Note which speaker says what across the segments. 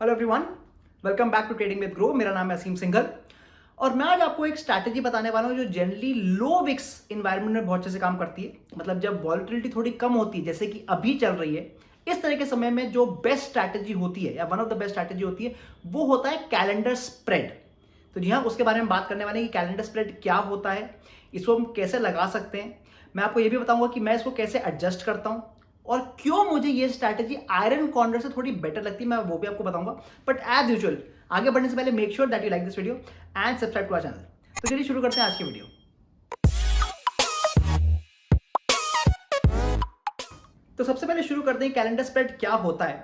Speaker 1: Hello everyone, welcome back to trading with Groww. मेरा नाम है असीम सिंघल और मैं आज आपको एक स्ट्रैटेजी बताने वाला हूं जो जनरली लो विक्स एनवायरनमेंट में बहुत अच्छे से काम करती है। मतलब जब वॉलेटिलिटी थोड़ी कम होती है, जैसे कि अभी चल रही है, इस तरह के समय में जो बेस्ट स्ट्रैटेजी होती है या one of the best strategy होती है वो होता है कैलेंडर स्प्रेड। तो जी हाँ, उसके बारे में बात करने वाले हैं कि कैलेंडर स्प्रेड क्या होता है, इसको हम कैसे लगा सकते हैं। मैं आपको ये भी बताऊंगा कि मैं इसको कैसे एडजस्ट करता हूं और क्यों मुझे ये स्ट्रैटेजी आयरन कॉर्नर से थोड़ी बेटर लगती है, मैं वो भी आपको बताऊंगा। बट एज यूजुअल आगे बढ़ने से पहले make sure that you like this video and subscribe to our channel. तो चलिए शुरू करते हैं आज की वीडियो। तो सबसे पहले शुरू करते हैं कैलेंडर स्प्रेड क्या होता है।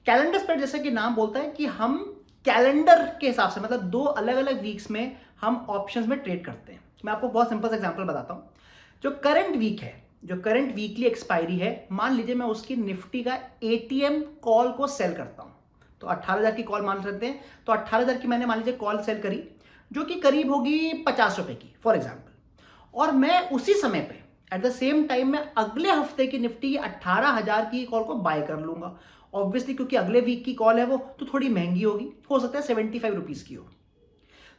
Speaker 1: कैलेंडर स्प्रेड जैसे कि नाम बोलता है कि हम कैलेंडर के हिसाब से, मतलब दो अलग अलग वीक्स में हम ऑप्शंस में ट्रेड करते हैं। मैं आपको बहुत सिंपल सा एग्जांपल बताता हूं। जो करंट वीक है, जो करंट वीकली एक्सपायरी है, मान लीजिए मैं उसकी निफ्टी का एटीएम कॉल को सेल करता हूं। तो 18,000 की कॉल मान सकते हैं। तो 18,000 की मैंने मान लीजिए कॉल सेल करी, जो कि करीब होगी 50 रुपए की फॉर एग्जाम्पल। और मैं उसी समय पे एट द सेम टाइम में अगले हफ्ते की निफ्टी 18,000 की कॉल को बाय कर लूंगा। ऑब्वियसली क्योंकि अगले वीक की कॉल है वो तो थोड़ी महंगी होगी, हो सकता है 75 रुपीज की हो।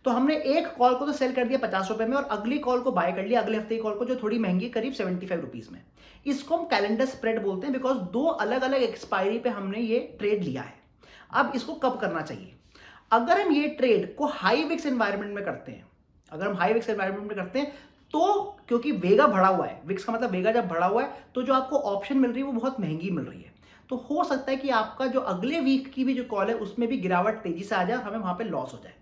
Speaker 1: तो हमने एक कॉल को तो सेल कर दिया 50 रुपए में और अगली कॉल को बाय कर लिया अगले हफ्ते की कॉल को, जो थोड़ी महंगी करीब 75 रुपीज में। इसको हम कैलेंडर स्प्रेड बोलते हैं बिकॉज दो अलग अलग एक्सपायरी पे हमने ये ट्रेड लिया है। अब इसको कब करना चाहिए? अगर हम ये ट्रेड को हाई विक्स एनवायरनमेंट में करते हैं, अगर हम हाई विक्स एनवायरनमेंट में करते हैं तो क्योंकि वेगा बढ़ा हुआ है, विक्स का मतलब वेगा जब बढ़ा हुआ है तो जो आपको ऑप्शन मिल रही है वो बहुत महंगी मिल रही है। तो हो सकता है कि आपका जो अगले वीक की भी जो कॉल है उसमें भी गिरावट तेजी से आ जाए और हमें वहां पे लॉस हो जाए।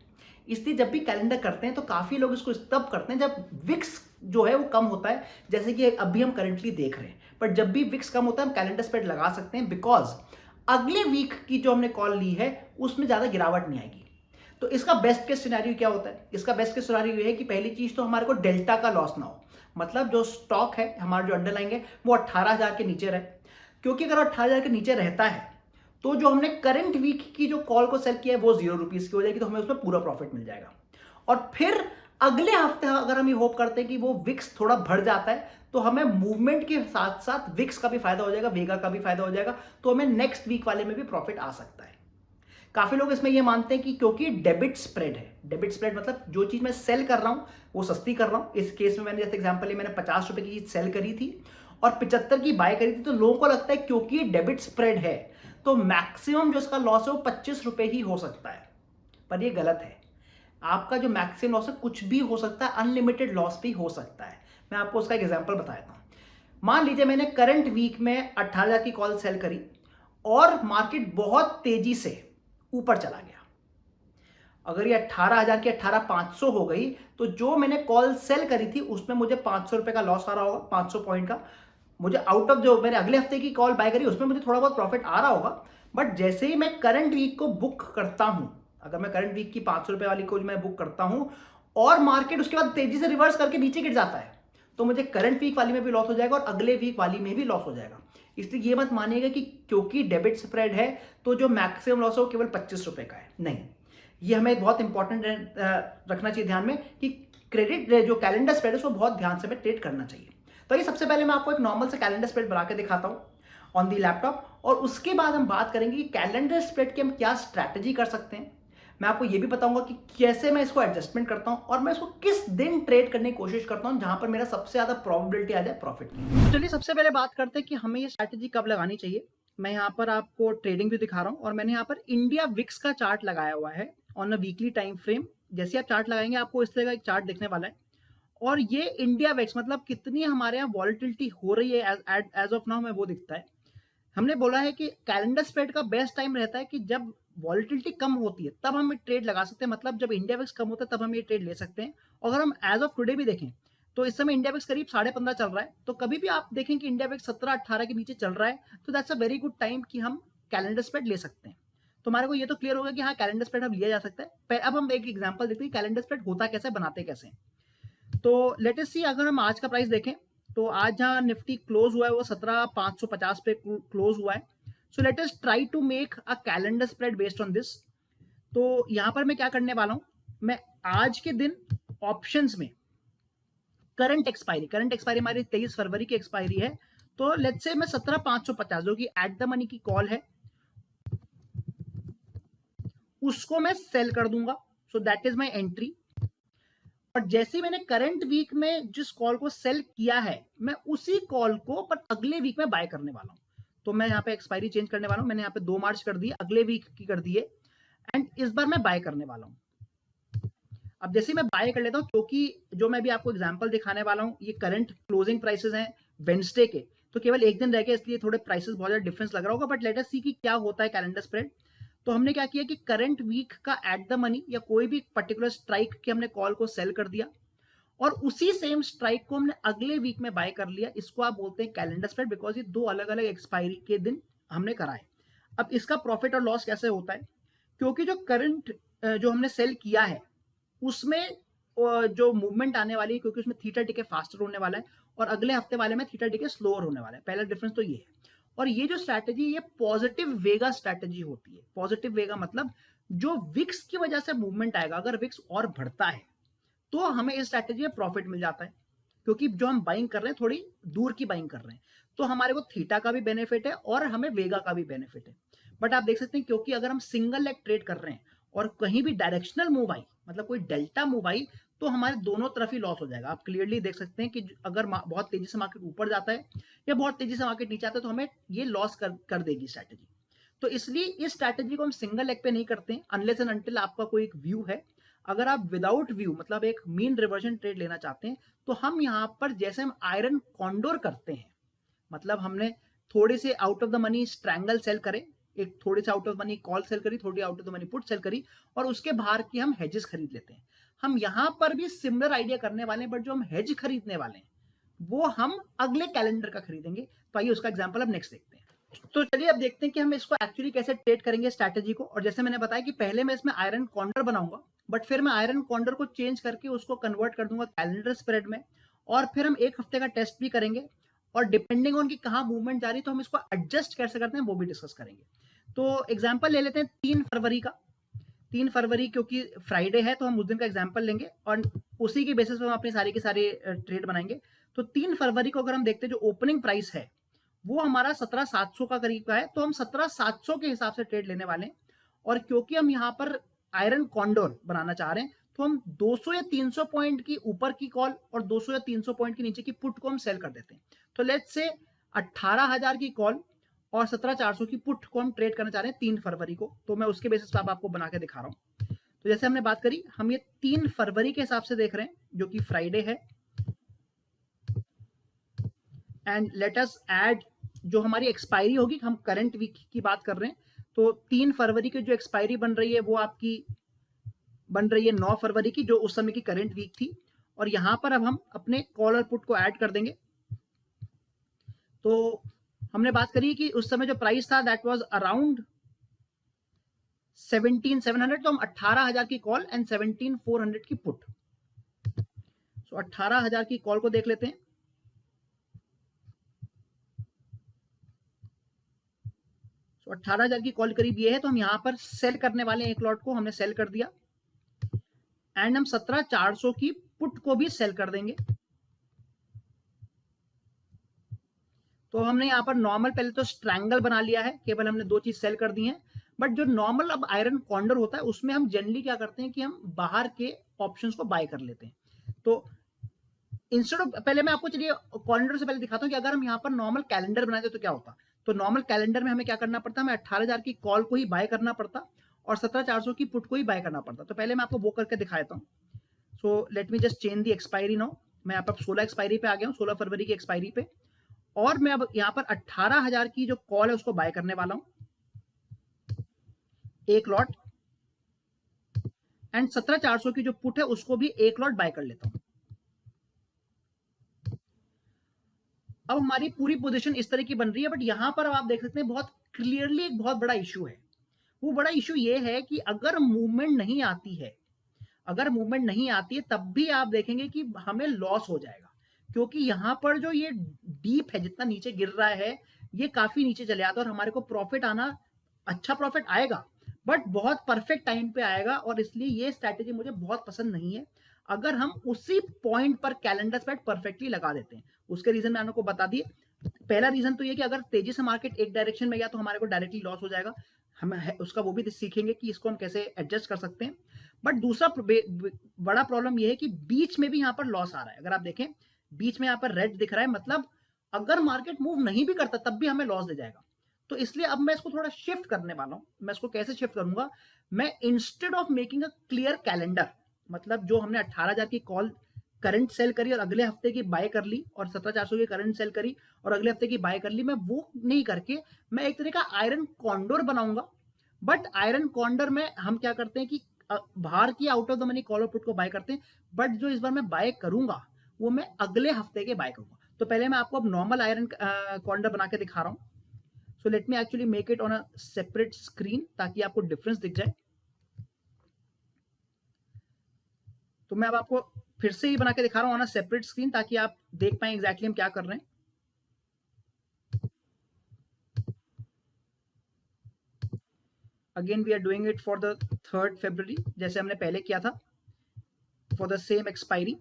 Speaker 1: इसलिए जब भी कैलेंडर करते हैं तो काफी लोग इसको तब करते हैं जब विक्स जो है वो कम होता है, जैसे कि अभी हम करंटली देख रहे हैं। बट जब भी विक्स कम होता है हम कैलेंडर स्प्रेड लगा सकते हैं बिकॉज अगले वीक की जो हमने कॉल ली है उसमें ज्यादा गिरावट नहीं आएगी। तो इसका बेस्ट केस सिनेरियो क्या होता है? इसका बेस्ट केस सिनेरियो ये है कि पहली चीज तो हमारे को डेल्टा का लॉस ना हो, मतलब जो स्टॉक है हमारा जो अंडरलाइंग है वो 18,000 के नीचे रहे। क्योंकि अगर 18,000 के नीचे रहता है तो जो हमने करंट वीक की जो कॉल को सेल किया है वो 0 रुपीज की हो जाएगी, तो हमें उसमें पूरा प्रॉफिट मिल जाएगा। और फिर अगले हफ्ते अगर हम ये होप करते हैं कि वो विक्स थोड़ा बढ़ जाता है तो हमें मूवमेंट के साथ साथ विक्स का भी फायदा हो जाएगा, वेगा का भी फायदा हो जाएगा, तो हमें नेक्स्ट वीक वाले में भी प्रॉफिट आ सकता है। काफी लोग इसमें ये मानते हैं कि क्योंकि डेबिट स्प्रेड है, डेबिट स्प्रेड मतलब जो चीज मैं सेल कर रहा हूं वो सस्ती कर रहा हूं। इस केस में मैंने जैसे एग्जांपल मैंने 50 रुपए की चीज सेल करी थी और 75 की बाय करी थी, तो लोगों को लगता है क्योंकि डेबिट स्प्रेड है तो मैक्सिमम जो इसका लॉस है वो 25 रुपए ही हो सकता है। पर ये गलत है। आपका जो मैक्सिमम लॉस है कुछ भी हो सकता है, अनलिमिटेड लॉस भी हो सकता है। मैं आपको उसका एक एग्जांपल बताता हूं। मान लीजिए मैंने करंट वीक में 18,000 की कॉल सेल करी और मार्केट बहुत तेजी से ऊपर चला गया। अगर ये 18,000 की 18,500 हो गई तो जो मैंने कॉल सेल करी थी उसमें मुझे 500 रुपए का लॉस आ रहा होगा, 500 पॉइंट का। मुझे आउट ऑफ जो मैंने अगले हफ्ते की कॉल बाय करी उसमें मुझे थोड़ा बहुत प्रॉफिट आ रहा होगा। बट जैसे ही मैं करंट वीक को बुक करता हूं, अगर मैं करंट वीक की 500 रुपए वाली को मैं बुक करता हूं और मार्केट उसके बाद तेजी से रिवर्स करके नीचे गिर जाता है, तो मुझे करंट वीक वाली में भी लॉस हो जाएगा और अगले वीक वाली में भी लॉस हो जाएगा। इसलिए ये मत मानिएगा कि क्योंकि डेबिट स्प्रेड है तो जो मैक्सिमम लॉस है वो केवल 25 रुपए का है, नहीं। ये हमें बहुत इंपॉर्टेंट रखना चाहिए ध्यान में कि क्रेडिट जो कैलेंडर स्प्रेड है उसको बहुत ध्यान से हमें ट्रेड करना चाहिए। तो ये सबसे पहले मैं आपको एक नॉर्मल से कैलेंडर स्प्रेड बना के दिखाता हूं ऑन दी लैपटॉप, और उसके बाद हम बात करेंगे कि कैलेंडर स्प्रेड की हम क्या स्ट्रैटेजी कर सकते हैं। मैं आपको ये भी बताऊंगा कि कैसे मैं इसको एडजस्टमेंट करता हूं और मैं इसको किस दिन ट्रेड करने की कोशिश करता हूं जहां पर मेरा सबसे ज्यादा प्रोबेबिलिटी आ जाए प्रॉफिट की। तो चलिए सबसे पहले बात करते हैं कि हमें ये स्ट्रैटेजी कब लगानी चाहिए। मैं यहाँ पर आपको ट्रेडिंग भी दिखा रहा हूँ और मैंने यहाँ पर इंडिया विक्स का चार्ट लगाया हुआ है on a weekly time frame. जैसे आप चार्ट लगाएंगे आपको इस तरह का एक चार्ट दिखने वाला है और ये इंडिया वेक्स मतलब कितनी हमारे यहाँ वॉलिटिलिटी हो रही है एज ऑफ नाउ में वो दिखता है। हमने बोला है कि कैलेंडर स्प्रेड का बेस्ट टाइम रहता है कि जब वॉलिटिलिटी कम होती है तब हम ट्रेड लगा सकते हैं, मतलब जब इंडिया वेक्स कम होता है तब हम ये ट्रेड ले सकते हैं। अगर हम एज ऑफ टुडे भी देखें तो इस समय इंडिया वेक्स करीब 15.5 चल रहा है, तो कभी भी आप देखें कि इंडिया वेक्स 17-18 के नीचे चल रहा है तो that's a very good time कि हम कैलेंडर स्प्रेड ले सकते हैं। तो हमारे को ये तो क्लियर होगा कि हाँ कैलेंडर स्प्रेड अब लिया जा सकता है। अब हम एक एग्जांपल देखते हैं कैलेंडर स्प्रेड होता कैसे, बनाते कैसे। तो लेट अस सी, अगर हम आज का प्राइस देखें तो आज जहां निफ्टी क्लोज हुआ है वो 17,550 पे क्लोज हुआ है। So let us try to make a calendar spread based on this. तो यहां पर मैं क्या करने वाला हूं, मैं आज के दिन ऑप्शंस में करंट एक्सपायरी हमारी 23 फरवरी की एक्सपायरी है, तो लेट्स से मैं 17,550 जो कि एट द मनी की कॉल है उसको मैं सेल कर दूंगा, so that is my entry. और जैसे मैंने करंट वीक में जिस कॉल को सेल किया है, मैं उसी कॉल को पर अगले वीक में बाय करने वाला हूं। तो मैं यहाँ पे एक्सपायरी चेंज करने वाला हूं, मैंने यहाँ पे 2 मार्च कर दी, अगले वीक की कर दी है, एंड इस बार मैं बाय करने वाला हूं। अब जैसे मैं बाय कर लेता हूं, क्योंकि जो मैं भी आपको एग्जांपल दिखाने वाला हूं ये करंट क्लोजिंग प्राइसेस हैं वेडनेसडे के, तो केवल एक दिन रह गए इसलिए थोड़े प्राइसेस बहुत ज्यादा डिफरेंस लग रहा होगा, बट लेट अस सी कि क्या होता है कैलेंडर स्प्रेड। तो हमने क्या किया कि करंट वीक का एट द मनी या कोई भी पर्टिकुलर स्ट्राइक के हमने कॉल को सेल कर दिया, और उसी सेम स्ट्राइक को हमने अगले वीक में बाय कर लिया। इसको आप बोलते हैं कैलेंडर स्प्रेड, बिकॉज ये 2 अलग अलग एक्सपायरी के दिन हमने कराए। अब इसका प्रॉफिट और लॉस कैसे होता है, क्योंकि जो करंट जो हमने सेल किया है उसमें जो मूवमेंट आने वाली है, क्योंकि उसमें थीटा टिके फास्टर होने वाला है और अगले हफ्ते वाले में थीटा टिके स्लोअर होने वाला है। पहला डिफरेंस तो ये है। और ये जो स्ट्रैटेजी ये पॉजिटिव वेगा स्ट्रैटेजी होती है। पॉजिटिव वेगा मतलब जो विक्स की वजह से मूवमेंट आएगा, अगर विक्स और बढ़ता है तो हमें इस स्ट्रैटेजी में प्रॉफिट मिल जाता है, क्योंकि जो हम बाइंग कर रहे हैं थोड़ी दूर की बाइंग कर रहे हैं, तो हमारे को थीटा का भी बेनिफिट है और हमें वेगा का भी बेनिफिट है। बट आप देख सकते हैं, क्योंकि अगर हम सिंगल लेग ट्रेड कर रहे हैं और कहीं भी डायरेक्शनल मूव आई, मतलब कोई डेल्टा मूव आई, तो हमारे दोनों तरफ ही लॉस हो जाएगा। आप क्लियरली देख सकते हैं कि अगर बहुत तेजी से मार्केट ऊपर जाता है या बहुत तेजी से मार्केट नीचे आता है, तो हमें ये लॉस कर देगी स्ट्रैटेजी। तो इसलिए इस स्ट्रैटेजी को हम सिंगल लेग पे नहीं करते हैं, अनलेस एंड अनटिल आपका कोई एक व्यू है। अगर आप विदाउट व्यू मतलब एक मीन रिवर्जन ट्रेड लेना चाहते हैं, तो हम यहाँ पर जैसे हम आयरन कॉन्डोर करते हैं, मतलब हमने थोड़े से out of the money strangle sell करे, एक थोड़े से out of money call sell करी, थोड़ी out of the money put sell करी, और उसके बाहर की हम हेजेस खरीद लेते हैं। हम यहां पर भी सिमिलर आइडिया करने वाले हैं, बट जो हम हेज खरीदने वाले हैं वो हम अगले कैलेंडर का खरीदेंगे। तो आइए उसका एग्जाम्पल अब नेक्स्ट देखते हैं। तो चलिए अब देखते हैं कि हम इसको एक्चुअली कैसे ट्रेड करेंगे स्ट्रैटेजी को। और जैसे मैंने बताया कि पहले मैं इसमें आयरन कॉन्डर बनाऊंगा, बट फिर मैं आयरन कॉन्डर को चेंज करके उसको कन्वर्ट कर दूंगा कैलेंडर स्प्रेड में, और फिर हम एक हफ्ते का टेस्ट भी करेंगे, और डिपेंडिंग ऑन कि कहाँ मूवमेंट जा रही है तो हम इसको एडजस्ट कैसे करते हैं वो भी डिस्कस करेंगे। तो एग्जाम्पल ले लेते हैं 3 फरवरी का। 3 फरवरी क्योंकि फ्राइडे है तो हम उस दिन का एग्जाम्पल लेंगे और उसी के बेसिस पर हम अपनी सारी की सारी ट्रेड बनाएंगे। तो 3 फरवरी को अगर हम देखते हैं, जो ओपनिंग प्राइस है वो हमारा 17,700 का करीब का है, तो हम 17,700 के हिसाब से ट्रेड लेने वाले हैं। और क्योंकि हम यहाँ पर आयरन कॉन्डोर बनाना चाह रहे हैं, तो हम 200 या 300 पॉइंट की ऊपर की कॉल और 200 या 300 पॉइंट की नीचे की पुट को हम सेल कर देते हैं। तो लेट्स से 18,000 की कॉल और 17,400 की पुट को हम ट्रेड करना चाह रहे हैं 3 फरवरी को। तो मैं उसके बेसिस पर आपको बना के दिखा रहा हूँ। तो जैसे हमने बात करी, हम ये 3 फरवरी के हिसाब से देख रहे हैं, जो कि फ्राइडे है, एंड लेट अस ऐड जो हमारी एक्सपायरी होगी, हम करंट वीक की बात कर रहे हैं, तो 3 फरवरी की जो एक्सपायरी बन रही है वो आपकी बन रही है 9 फरवरी की, जो उस समय की करंट वीक थी। और यहां पर अब हम अपने कॉल और पुट को ऐड कर देंगे। तो हमने बात करी कि उस समय जो प्राइस था दैट वाज अराउंड 17,700, तो हम 18,000 की कॉल एंड 17,400 की पुट। सो 18,000 की कॉल को देख लेते हैं। तो 18,000 की कॉल करीब ये है, तो हम यहां पर सेल करने वाले हैं, एक लॉट को हमने सेल कर दिया, एंड हम 17,400 की पुट को भी सेल कर देंगे। तो हमने यहाँ पर नॉर्मल पहले तो स्ट्रैंगल बना लिया है, केवल हमने 2 चीज सेल कर दी है। बट जो नॉर्मल अब आयरन कॉन्डर होता है उसमें हम जनरली क्या करते हैं कि हम बाहर के ऑप्शंस को बाय कर लेते हैं। तो इंस्टेड ऑफ, पहले मैं आपको चलिए कॉन्डर से पहले दिखाता हूँ कि अगर हम यहाँ पर नॉर्मल कैलेंडर बनाते तो क्या होता। तो नॉर्मल कैलेंडर में हमें क्या करना पड़ता, हमें 18,000 की कॉल को ही बाय करना पड़ता और 17,400 की पुट को ही बाय करना पड़ता। तो पहले मैं आपको वो करके दिखाता हूँ। So let me just change the expiry now. मैं यहाँ पर 16 एक्सपायरी पे आ गया हूँ, 16 फरवरी की एक्सपायरी पे, और मैं अब यहाँ पर 18,000 की जो कॉल है उसको बाय करने वाला हूं, एक लॉट, एंड 17,400 की जो पुट है उसको भी एक लॉट बाय कर लेता हूं। अब हमारी पूरी पोजीशन इस तरह की बन रही है, बट यहां पर आप देख सकते हैं बहुत क्लियरली एक बहुत बड़ा इश्यू है। वो बड़ा इश्यू ये है कि अगर मूवमेंट नहीं आती है, अगर मूवमेंट नहीं आती है तब भी आप देखेंगे कि हमें लॉस हो जाएगा, क्योंकि यहां पर जो ये डीप है, जितना नीचे गिर रहा है ये काफी नीचे चले आता है, और हमारे को प्रॉफिट आना, अच्छा प्रॉफिट आएगा बट बहुत परफेक्ट टाइम पे आएगा, और इसलिए ये स्ट्रैटेजी मुझे बहुत पसंद नहीं है। अगर हम उसी पॉइंट पर कैलेंडर स्प्रेड परफेक्टली लगा देते हैं, उसके रीजन मैंने आपको बता दिए। पहला रीजन तो ये कि अगर तेजी से मार्केट एक डायरेक्शन में गया तो हमारे को डायरेक्टली लॉस हो जाएगा। हम उसका वो भी सीखेंगे कि इसको हम कैसे एडजस्ट कर सकते हैं। बट दूसरा बड़ा प्रॉब्लम ये है कि बीच में भी यहाँ पर लॉस आ रहा है। अगर आप देखें बीच में यहाँ पर रेड दिख रहा है, मतलब अगर मार्केट मूव नहीं भी करता तब भी हमें लॉस दे जाएगा। तो इसलिए अब मैं इसको थोड़ा शिफ्ट करने वाला हूँ। मैं इसको कैसे शिफ्ट करूंगा, मैं instead of making a clear calendar, मतलब जो हमने 18,000 की कॉल करंट सेल करी और अगले हफ्ते की बाय कर ली और 17,400 की करंट सेल करी और अगले हफ्ते की बाय कर ली, मैं वो नहीं करके मैं एक तरह का आयरन कॉन्डोर बनाऊंगा। बट आयरन कॉन्डर में हम क्या करते हैं कि बाहर की out of the money call और पुट को बाय करते हैं, बट जो इस बार मैं बाय करूंगा वो मैं अगले हफ्ते के बाय करूंगा। तो पहले मैं आपको अब नॉर्मल आयरन कॉन्डर बना के दिखा रहा हूं। So let me actually make it on a separate screen ताकि आपको डिफरेंस दिख जाए। तो मैं अब आपको फिर से ही बना के दिखा रहा हूं ऑन अ सेपरेट स्क्रीन ताकि आप देख पाए एग्जैक्टली हम क्या कर रहे हैं। Again we are doing it for the 3rd February जैसे हमने पहले किया था, for the same expiry.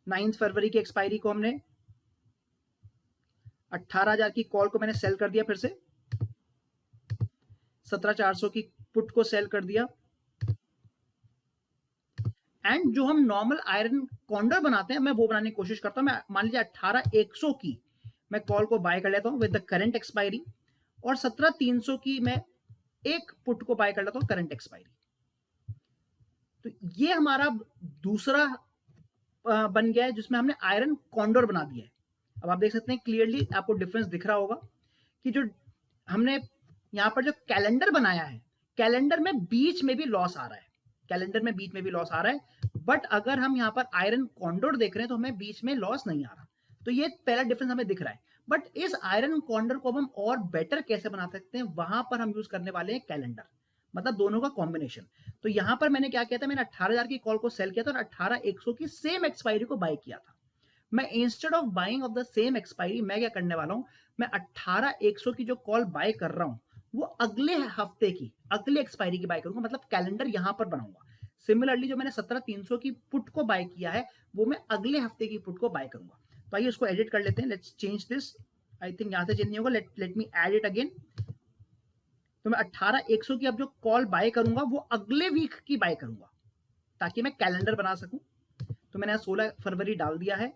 Speaker 1: 9th फरवरी की एक्सपायरी को हमने 18,000 की कॉल को मैंने सेल कर दिया, फिर से 17,400 की पुट को सेल कर दिया। एंड जो हम नॉर्मल आयरन कॉन्डर बनाते हैं मैं वो बनाने की कोशिश करता हूं। मैं मान लीजिए 18,100 की मैं कॉल को बाय कर लेता हूं विद द करंट एक्सपायरी और 17,300 की मैं एक पुट को बाय कर लेता हूं करंट एक्सपायरी। तो ये हमारा दूसरा बन गया है जिसमें हमने आयरन कॉन्डोर बना दिया है। अब आप देख सकते हैं क्लियरली, आपको डिफरेंस दिख रहा होगा कि जो हमने यहाँ पर जो कैलेंडर बनाया है, कैलेंडर में बीच में भी लॉस आ रहा है, कैलेंडर में बीच में भी लॉस आ रहा है। बट अगर हम यहाँ पर आयरन कॉन्डोर देख रहे हैं तो हमें बीच में लॉस नहीं आ रहा। तो ये पहला डिफरेंस हमें दिख रहा है। बट इस आयरन कॉन्डोर को हम और बेटर कैसे बना सकते हैं, वहां पर हम यूज करने वाले हैं कैलेंडर, मतलब दोनों का कॉम्बिनेशन। तो यहां पर मैंने क्या किया था, मैंने 18,000 की कॉल को सेल किया था और 18,100 की सेम एक्सपायरी को बाय किया था। मैं instead of buying of the same expiry मैं क्या करने वाला हूं, मैं 18,100 की जो कॉल बाय कर रहा हूं वो अगले हफ्ते की अगले एक्सपायरी की बाय करूंगा, मतलब कैलेंडर यहां पर बनाऊंगा। सिमिलरली जो मैंने 17,300 की पुट को बाय किया है वो मैं अगले हफ्ते की पुट को बाय करूंगा। तो आइए उसको एडिट कर लेते हैं। Let's change this. I think यहां से चेंज नहीं होगा। Let me add it again. तो मैं 18,100 की अब जो कॉल बाय करूंगा वो अगले वीक की बाय करूंगा ताकि मैं कैलेंडर बना सकूं। तो मैंने 16 फरवरी डाल दिया है।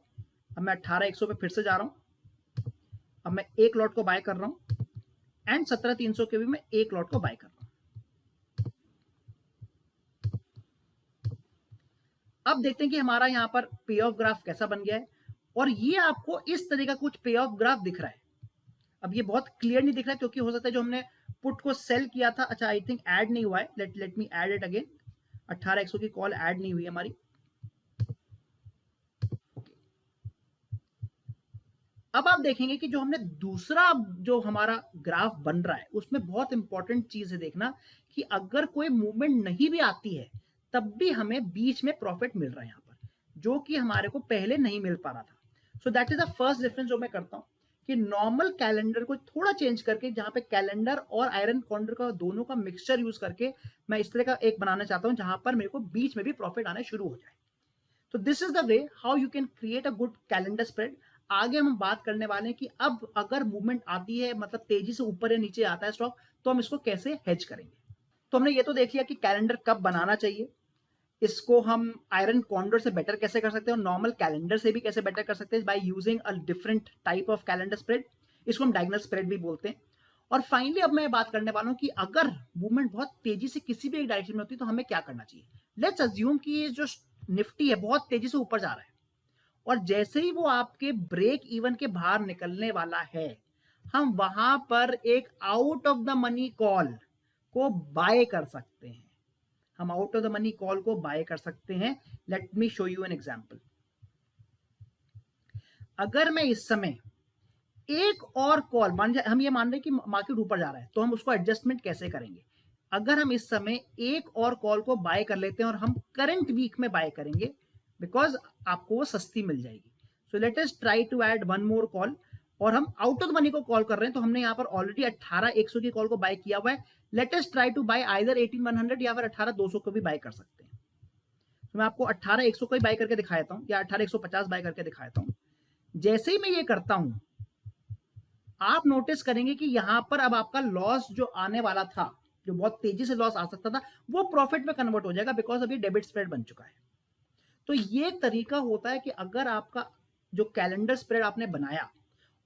Speaker 1: अब मैं 18,100 पे फिर से जा रहा हूं। अब मैं एक लॉट को बाय कर रहा हूं एंड 17,300 के भी मैं एक लॉट को बाय कर रहा हूं। अब देखते हैं कि हमारा यहां पर पे ऑफ ग्राफ कैसा बन गया है। और ये आपको इस तरह का कुछ पे ऑफ ग्राफ दिख रहा है। अब ये बहुत क्लियर नहीं दिख रहा है क्योंकि हो सकता है जो हमने पुट को सेल किया था, अच्छा आई थिंक ऐड नहीं हुआ है। Let me add it again. 18,100 की कॉल ऐड नहीं हुई हमारी। अब आप देखेंगे कि जो हमने दूसरा जो हमारा ग्राफ बन रहा है उसमें बहुत इंपॉर्टेंट चीज है देखना कि अगर कोई मूवमेंट नहीं भी आती है तब भी हमें बीच में प्रॉफिट मिल रहा है यहाँ पर, जो कि हमारे को पहले नहीं मिल पा रहा था। So that is the first difference जो मैं करता हूँ कि नॉर्मल कैलेंडर को थोड़ा चेंज करके, जहां पे कैलेंडर और आयरन कॉन्डर का दोनों का मिक्सचर यूज करके मैं इस तरह का एक बनाना चाहता हूं जहां पर मेरे को बीच में भी प्रॉफिट आने शुरू हो जाए। तो this is the way how you can create a good calendar spread. आगे हम बात करने वाले हैं कि अब अगर मूवमेंट आती है, मतलब तेजी से ऊपर या नीचे आता है स्टॉक, तो हम इसको कैसे हेज करेंगे। तो हमने ये तो देख लिया कि कैलेंडर कब बनाना चाहिए, इसको हम आयरन कॉन्डोर से बेटर कैसे कर सकते हैं और नॉर्मल कैलेंडर से भी कैसे बेटर कर सकते हैं by using a different type of calendar spread. इसको हम डायगोनल स्प्रेड भी बोलते हैं। और फाइनली अब मैं बात करने वाला हूं कि अगर मूवमेंट बहुत तेजी से किसी भी एक डायरेक्शन में होती है तो हमें क्या करना चाहिए। लेट्स अज्यूम कि ये जो निफ्टी है बहुत तेजी से ऊपर जा रहा है और जैसे ही वो आपके ब्रेक इवन के बाहर निकलने वाला है, हम वहां पर एक out of the money call को बाय कर सकते हैं। हम out of the money call को बाय कर सकते हैं। Let me show you an example. अगर मैं इस समय एक और कॉल हम ये मान रहे हैं कि मार्केट ऊपर जा रहा है तो हम उसको एडजस्टमेंट कैसे करेंगे। अगर हम इस समय एक और कॉल को बाय कर लेते हैं और हम करंट वीक में बाय करेंगे बिकॉज आपको वो सस्ती मिल जाएगी। So let us try to add one more call. और हम आउट ऑफ द मनी को कॉल कर रहे हैं तो हमने यहाँ पर ऑलरेडी 18,100 की कॉल को बाय किया हुआ है। Let us try to buy either 18,100 या फिर 18,200 को भी बाय कर सकते हैं। तो मैं आपको 18,100 को ही बाय करके दिखाता हूँ या 18,150 बाय करके दिखाता हूँ। जैसे ही मैं ये करता हूँ आप नोटिस करेंगे कि यहां पर अब आपका लॉस जो आने वाला था, जो बहुत तेजी से लॉस आ सकता था, वो प्रॉफिट में कन्वर्ट हो जाएगा, बिकॉज अभी डेबिट स्प्रेड बन चुका है। तो ये एक तरीका होता है कि अगर आपका जो कैलेंडर स्प्रेड आपने बनाया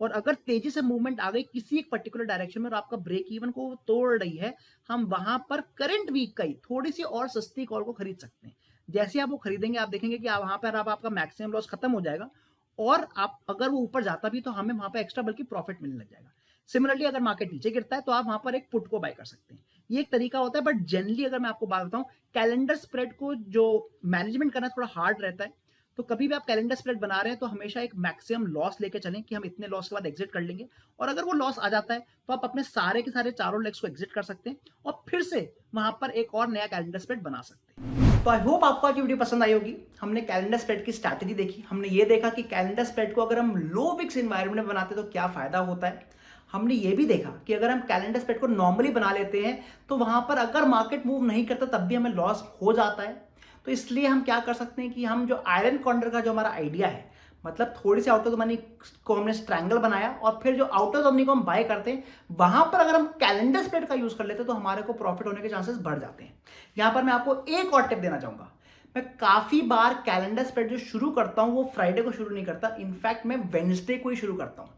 Speaker 1: और अगर तेजी से मूवमेंट आ गई किसी एक पर्टिकुलर डायरेक्शन में और आपका ब्रेक इवन को तोड़ रही है, हम वहां पर करंट वीक का ही थोड़ी सी और सस्ती कॉल को खरीद सकते हैं। जैसे आप वो खरीदेंगे, आप देखेंगे कि वहां पर अब आपका मैक्सिमम लॉस खत्म हो जाएगा और आप अगर वो ऊपर जाता भी तो हमें वहां पर एक्स्ट्रा बल्कि प्रॉफिट मिलने लग जाएगा। सिमिलरली अगर मार्केट नीचे गिरता है तो आप वहां पर एक पुट को बाय कर सकते हैं। ये एक तरीका होता है, बट जनरली अगर मैं आपको बात बताऊं, कैलेंडर स्प्रेड को जो मैनेजमेंट करना थोड़ा हार्ड रहता है। तो कभी भी आप कैलेंडर स्प्रेड बना रहे हैं तो हमेशा एक मैक्सिमम लॉस लेके चलें कि हम इतने लॉस के बाद एग्जिट कर लेंगे, और अगर वो लॉस आ जाता है तो आप अपने सारे के सारे चारों लेग्स को एग्जिट कर सकते हैं और फिर से वहां पर एक और नया कैलेंडर स्प्रेड बना सकते हैं। तो आई होप आपको आज की वीडियो पसंद आई होगी। हमने कैलेंडर स्प्रेड की स्ट्रैटेजी देखी, हमने ये देखा कि कैलेंडर स्प्रेड को अगर हम लो विक्स एनवायरनमेंट में बनाते तो क्या फायदा होता है। हमने ये भी देखा कि अगर हम कैलेंडर स्प्रेड को नॉर्मली बना लेते हैं तो वहां पर अगर मार्केट मूव नहीं करता तब भी हमें लॉस हो जाता है। तो इसलिए हम क्या कर सकते हैं कि हम जो आयरन कॉर्नर का जो हमारा आइडिया है, मतलब थोड़ी सी आउट ऑफ द मनी को हमने स्ट्रैंगल बनाया और फिर जो आउट ऑफ द मनी को हम बाय करते हैं, वहां पर अगर हम कैलेंडर स्प्रेड का यूज कर लेते हैं तो हमारे को प्रॉफिट होने के चांसेस बढ़ जाते हैं। यहां पर मैं आपको एक और टिप देना चाहूंगा। मैं काफी बार कैलेंडर स्प्रेड जो शुरू करता हूं वो फ्राइडे को शुरू नहीं करता, इनफैक्ट मैं वेंसडे को ही शुरू करता हूं।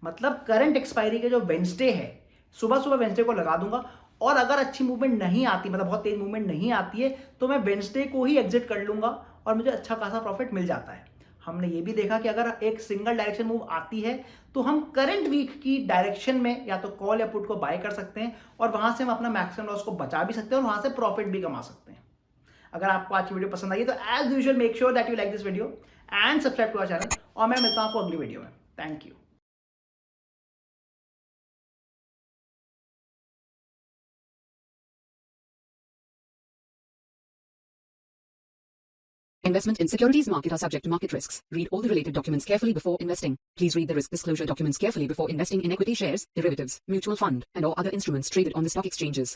Speaker 1: मतलब करंट एक्सपायरी के जो वेंसडे है, सुबह सुबह वेंसडे को लगा दूंगा और अगर अच्छी मूवमेंट नहीं आती, मतलब बहुत तेज मूवमेंट नहीं आती है, तो मैं वेंसडे को ही एग्जिट कर लूंगा और मुझे अच्छा खासा प्रॉफिट मिल जाता है। हमने ये भी देखा कि अगर एक सिंगल डायरेक्शन मूव आती है तो हम करंट वीक की डायरेक्शन में या तो कॉल या पुट को बाय कर सकते हैं और वहां से हम अपना मैक्सिमम लॉस को बचा भी सकते हैं और वहां से प्रॉफिट भी कमा सकते हैं। अगर आपको आज की वीडियो पसंद आई तो as usual make sure that you like this video and subscribe to our channel, और मैं मिलता हूं आपको अगली वीडियो में। Thank you.
Speaker 2: Investment in securities market are subject to market risks. Read all the related documents carefully before investing. Please read the risk disclosure documents carefully before investing in equity shares, derivatives, mutual fund, and or other instruments traded on the stock exchanges.